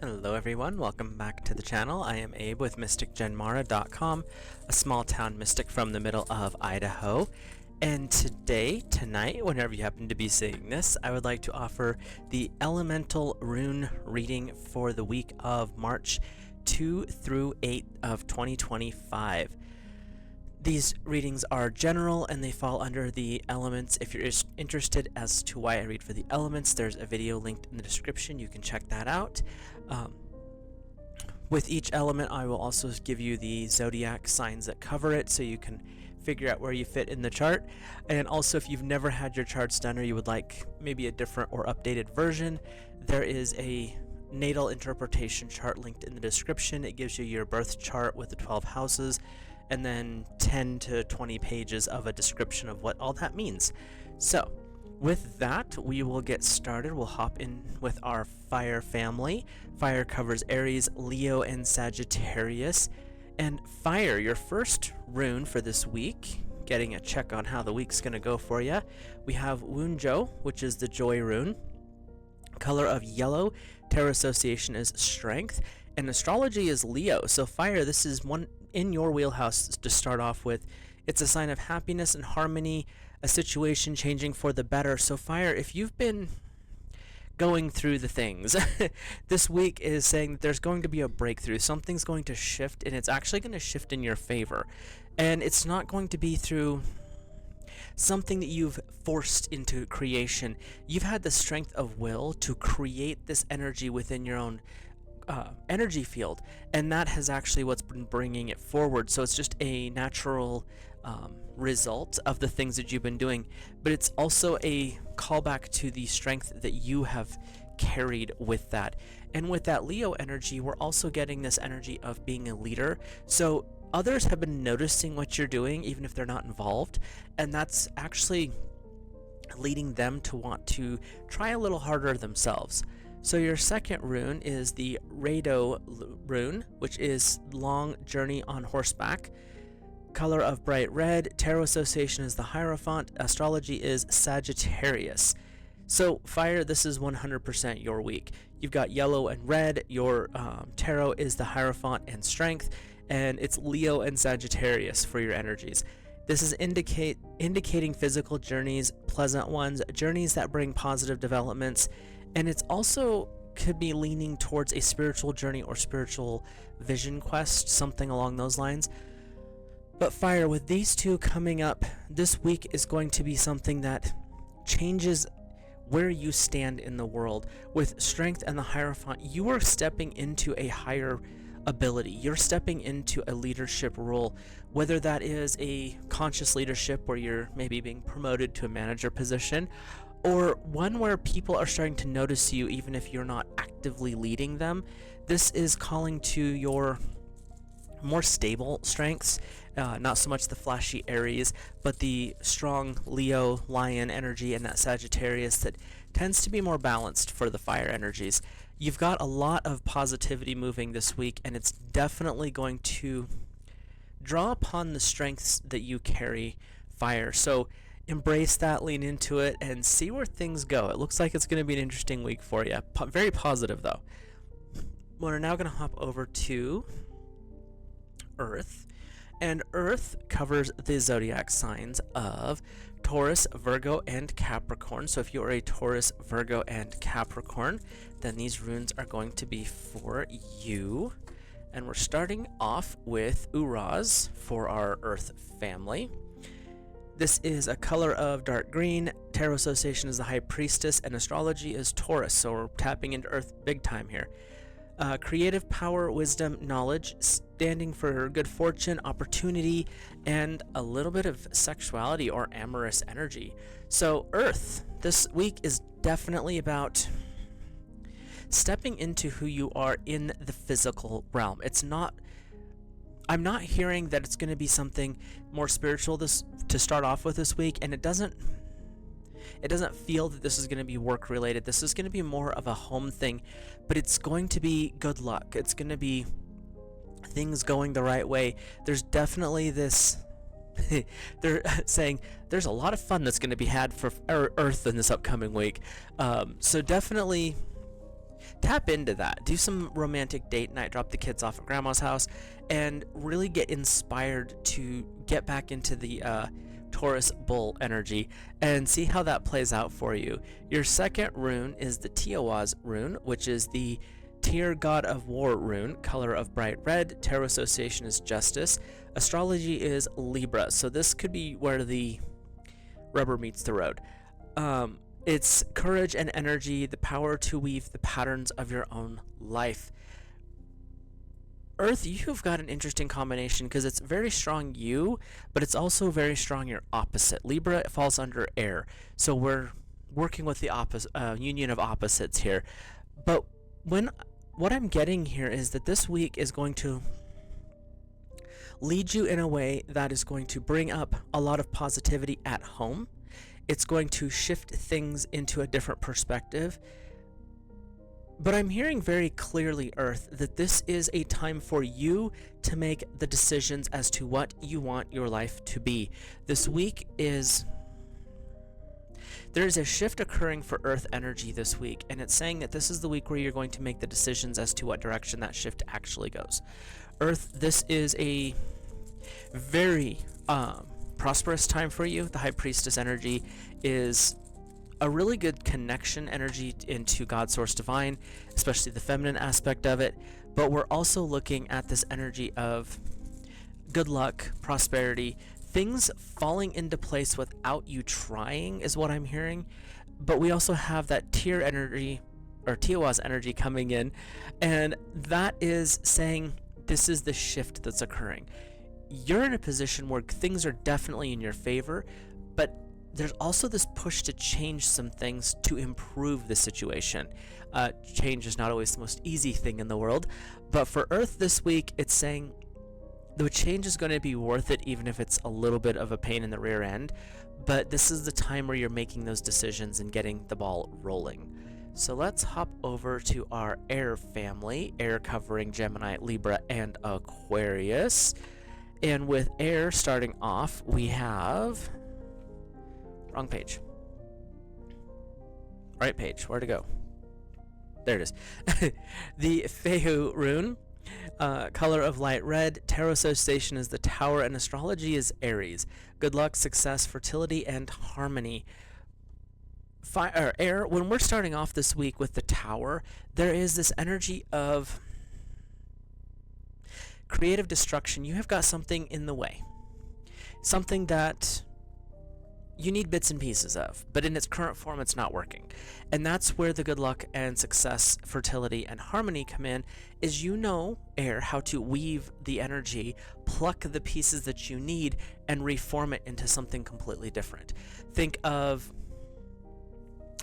Hello everyone, welcome back to the channel. I am Abe with MysticGenmara.com, a small town mystic from the middle of Idaho. And tonight, whenever you happen to be seeing this, I would like to offer the Elemental Rune reading for the week of March 2 through 8 of 2025. These readings are general and they fall under the elements. If you're interested as to why I read for the elements, there's a video linked in the description. You can check that out. With each element, I will also give you the zodiac signs that cover it so you can figure out where you fit in the chart. And also, if you've never had your charts done or you would like maybe a different or updated version, there is a natal interpretation chart linked in the description. It gives you your birth chart with the 12 houses and then 10 to 20 pages of a description of what all that means. So with that, we will get started. We'll hop in with our fire family. Fire covers Aries, Leo, and Sagittarius. And fire, your first rune for this week, getting a check on how the week's going to go for you. We have Wunjo, which is the joy rune. Color of yellow. Tarot association is strength. And astrology is Leo. So fire, this is one in your wheelhouse to start off with. It's a sign of happiness and harmony, a situation changing for the better. So fire, if you've been going through the things, this week is saying that there's going to be a breakthrough. Something's going to shift, and it's actually going to shift in your favor. And it's not going to be through something that you've forced into creation. You've had the strength of will to create this energy within your own energy field, and that has actually what's been bringing it forward. So it's just a natural result of the things that you've been doing, but it's also a callback to the strength that you have carried with that. And with that Leo energy, we're also getting this energy of being a leader. So others have been noticing what you're doing even if they're not involved, and that's actually leading them to want to try a little harder themselves. So your second rune is the Rado rune, which is long journey on horseback. Color of bright red. Tarot association is the Hierophant. Astrology is Sagittarius. So fire, this is 100% your week. You've got yellow and red. Your tarot is the Hierophant and strength, and it's Leo and Sagittarius for your energies. This is indicating physical journeys, pleasant ones, journeys that bring positive developments, and it's also could be leaning towards a spiritual journey or spiritual vision quest, something along those lines. But fire, with these two coming up, this week is going to be something that changes where you stand in the world. With strength and the Hierophant, you are stepping into a higher ability. You're stepping into a leadership role, whether that is a conscious leadership where you're maybe being promoted to a manager position, or one where people are starting to notice you even if you're not actively leading them. This is calling to your more stable strengths, not so much the flashy Aries, but the strong Leo, Lion energy and that Sagittarius that tends to be more balanced for the fire energies. You've got a lot of positivity moving this week, and it's definitely going to draw upon the strengths that you carry, fire. So embrace that, lean into it, and see where things go. It looks like it's going to be an interesting week for you. Very positive, though. We're now going to hop over to Earth. And Earth covers the zodiac signs of Taurus, Virgo, and Capricorn. So if you are a Taurus, Virgo, and Capricorn, then these runes are going to be for you. And we're starting off with Uraz for our Earth family. This is a color of dark green. Tarot association is the High Priestess, and astrology is Taurus, so we're tapping into Earth big time here. Creative power, wisdom, knowledge, standing for good fortune, opportunity, and a little bit of sexuality or amorous energy. So Earth, this week is definitely about stepping into who you are in the physical realm. I'm not hearing that it's going to be something more spiritual to start off with this week, and it doesn't feel that this is going to be work related. This is going to be more of a home thing, but it's going to be good luck. It's going to be things going the right way. There's definitely this they're saying there's a lot of fun that's going to be had for Earth in this upcoming week. So definitely tap into that. Do some romantic date night, drop the kids off at grandma's house, and really get inspired to get back into the Taurus bull energy and see how that plays out for you. Your second rune is the Tiawaz rune, which is the Tyr god of war rune, color of bright red. Tarot association is justice. Astrology is Libra, so this could be where the rubber meets the road. It's courage and energy, the power to weave the patterns of your own life. Earth, you've got an interesting combination because it's very strong you, but it's also very strong your opposite. Libra falls under air, so we're working with the union of opposites here. But what I'm getting here is that this week is going to lead you in a way that is going to bring up a lot of positivity at home. It's going to shift things into a different perspective. But I'm hearing very clearly, Earth, that this is a time for you to make the decisions as to what you want your life to be. This week there is a shift occurring for Earth energy this week, and it's saying that this is the week where you're going to make the decisions as to what direction that shift actually goes. Earth, this is a very prosperous time for you. The High Priestess energy is a really good connection energy into God Source Divine, especially the feminine aspect of it. But we're also looking at this energy of good luck, prosperity, things falling into place without you trying is what I'm hearing. But we also have that Tyr energy, or Tiawaz energy coming in, and that is saying this is the shift that's occurring. You're in a position where things are definitely in your favor, but there's also this push to change some things to improve the situation. Change is not always the most easy thing in the world, but for Earth this week, it's saying the change is going to be worth it, even if it's a little bit of a pain in the rear end. But this is the time where you're making those decisions and getting the ball rolling. So let's hop over to our air family, air covering Gemini, Libra, and Aquarius. And with air starting off, we have... wrong page. Right page. Where to go? There it is. The Fehu rune, color of light red. Tarot association is the Tower, and astrology is Aries. Good luck, success, fertility, and harmony. Air, when we're starting off this week with the Tower, there is this energy of creative destruction. You have got something in the way. Something that you need bits and pieces of, but in its current form it's not working. And that's where the good luck and success, fertility, and harmony come in, is air, how to weave the energy, pluck the pieces that you need, and reform it into something completely different. Think of,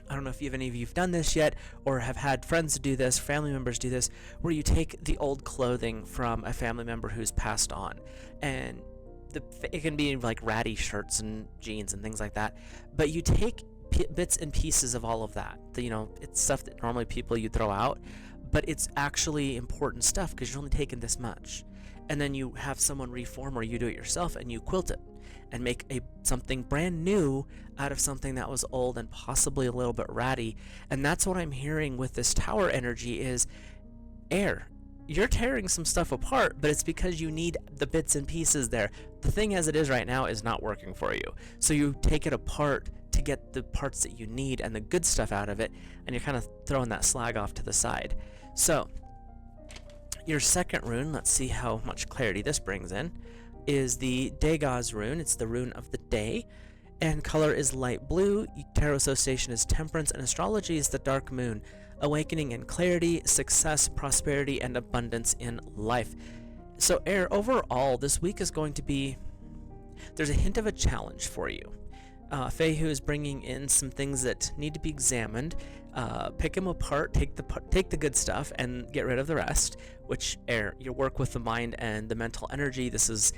I don't know if any of you've done this yet, or have had friends do this, family members do this, where you take the old clothing from a family member who's passed on, and it can be like ratty shirts and jeans and things like that, but you take bits and pieces of all of that. It's stuff that normally you throw out, but it's actually important stuff because you're only taking this much. And then you have someone reform, or you do it yourself, and you quilt it and make something brand new out of something that was old and possibly a little bit ratty. And that's what I'm hearing with this Tower energy is air. You're tearing some stuff apart, but it's because you need the bits and pieces there. The thing as it is right now is not working for you. So you take it apart to get the parts that you need and the good stuff out of it, and you're kind of throwing that slag off to the side. So your second rune, let's see how much clarity this brings in, is the Dagaz rune. It's the rune of the day, and color is light blue. Tarot association is Temperance, and astrology is the dark moon. Awakening and clarity, success, prosperity, and abundance in life. So air, overall, this week is going to be, there's a hint of a challenge for you. Fehu is bringing in some things that need to be examined. Pick them apart, take the good stuff, and get rid of the rest, which air, your work with the mind and the mental energy, this is,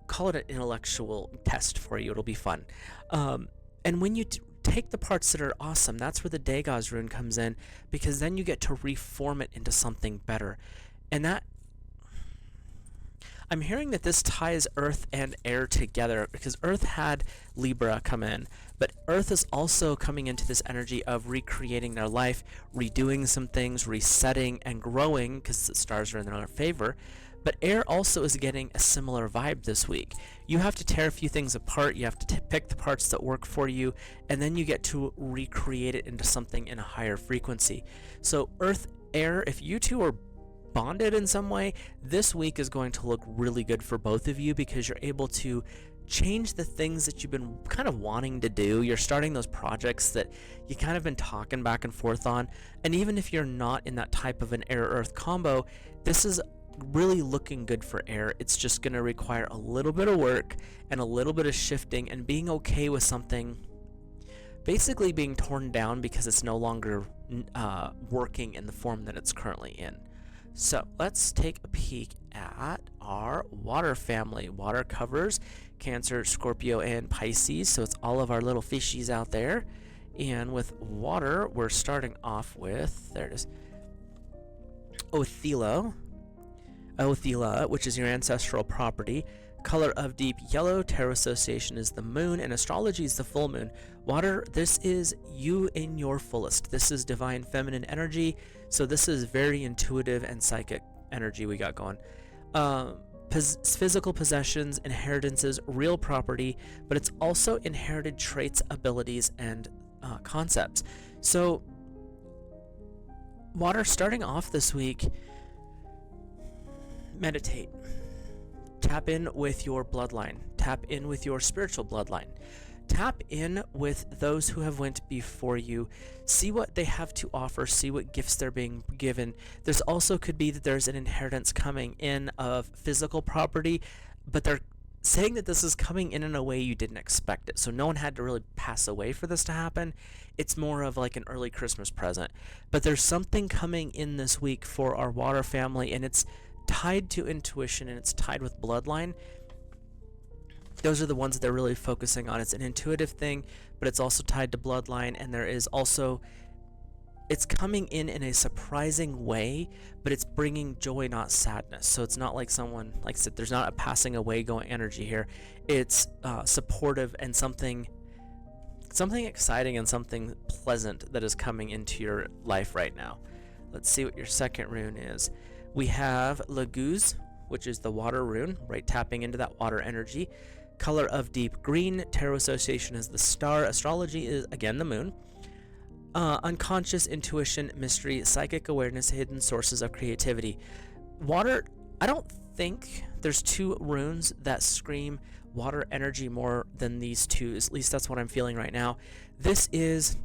call it an intellectual test for you. It'll be fun. And when you take the parts that are awesome, that's where the Dagaz rune comes in, because then you get to reform it into something better. And that, I'm hearing that this ties Earth and air together because Earth had Libra come in, but Earth is also coming into this energy of recreating their life, redoing some things, resetting and growing because the stars are in their favor. But air also is getting a similar vibe this week. You have to tear a few things apart, you have to pick the parts that work for you, and then you get to recreate it into something in a higher frequency. So Earth, air, if you two are bonded in some way, this week is going to look really good for both of you because you're able to change the things that you've been kind of wanting to do. You're starting those projects that you kind of been talking back and forth on. And even if you're not in that type of an air-earth combo, this is really looking good for air. It's just going to require a little bit of work and a little bit of shifting and being okay with something basically being torn down because it's no longer working in the form that it's currently in. So let's take a peek at our water family. Water covers Cancer, Scorpio, and Pisces, so it's all of our little fishies out there. And with water, we're starting off with, there it is, Othila, which is your ancestral property. Color of deep yellow, tarot association is the moon, and astrology is the full moon. Water, this is you in your fullest. This is divine feminine energy, so this is very intuitive and psychic energy we got going. Physical possessions, inheritances, real property, but it's also inherited traits, abilities, and concepts. So water, starting off this week, meditate. Tap in with your bloodline. Tap in with your spiritual bloodline. Tap in with those who have went before you. See what they have to offer. See what gifts they're being given. There's also could be that there's an inheritance coming in of physical property, but they're saying that this is coming in a way you didn't expect it. So no one had to really pass away for this to happen. It's more of like an early Christmas present. But there's something coming in this week for our water family, and it's tied to intuition and it's tied with bloodline. Those are the ones that they're really focusing on. It's an intuitive thing, but it's also tied to bloodline, and there is also, it's coming in a surprising way, but it's bringing joy, not sadness. So it's not like someone, like I said, there's not a passing away going energy here. It's supportive and something exciting and something pleasant that is coming into your life right now. Let's see what your second rune is. We have Laguz, which is the water rune, right, tapping into that water energy. Color of deep green, tarot association is the star, astrology is, again, the moon. Unconscious, intuition, mystery, psychic awareness, hidden sources of creativity. Water, I don't think there's two runes that scream water energy more than these two, at least that's what I'm feeling right now. This is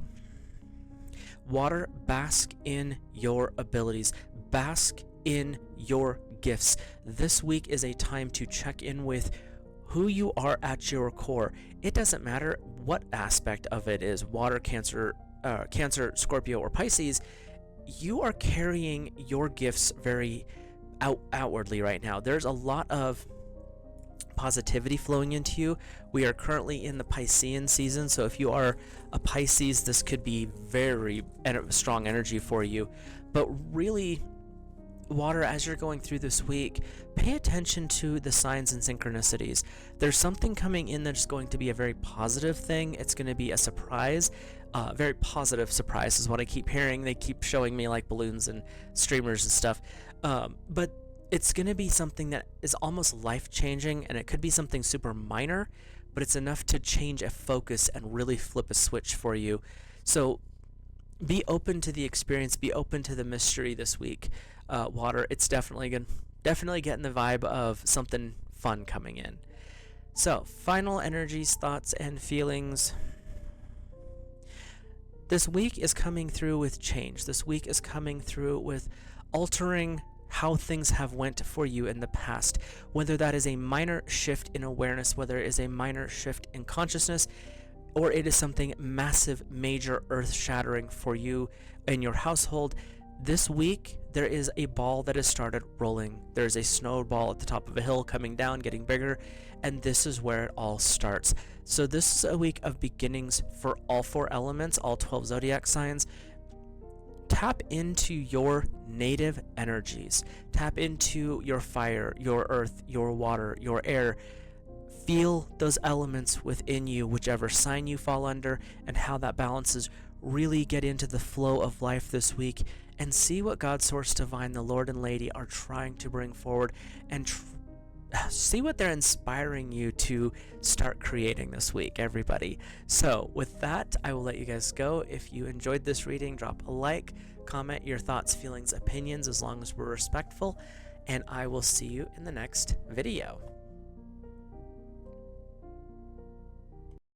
water, bask in your abilities, bask in your gifts. This week is a time to check in with who you are at your core. It doesn't matter what aspect of it is, water, Cancer, Scorpio, or Pisces. You are carrying your gifts very outwardly right now. There's a lot of positivity flowing into you. We are currently in the Piscean season, so if you are a Pisces, this could be very strong energy for you. But really, water, as you're going through this week, pay attention to the signs and synchronicities. There's something coming in that's going to be a very positive thing. It's going to be a surprise, very positive surprise is what I keep hearing. They keep showing me like balloons and streamers and stuff, but it's going to be something that is almost life-changing, and it could be something super minor, but it's enough to change a focus and really flip a switch for you. So be open to the experience, be open to the mystery this week. Water, it's definitely getting the vibe of something fun coming in. So, final energies, thoughts, and feelings. This week is coming through with change. This week is coming through with altering how things have went for you in the past, whether that is a minor shift in awareness, whether it is a minor shift in consciousness, or it is something massive, major, earth-shattering for you and your household. This week, there is a ball that has started rolling. There's a snowball at the top of a hill coming down, getting bigger, and this is where it all starts. So this is a week of beginnings for all 4 elements, all 12 zodiac signs. tap into your native energies. Tap into your fire, your earth, your water, your air. Feel those elements within you, whichever sign you fall under, and how that balances. Really get into the flow of life this week and see what God's Source Divine, the Lord and Lady, are trying to bring forward, and see what they're inspiring you to start creating this week, everybody. So with that, I will let you guys go. If you enjoyed this reading, drop a like, comment your thoughts, feelings, opinions, as long as we're respectful, and I will see you in the next video.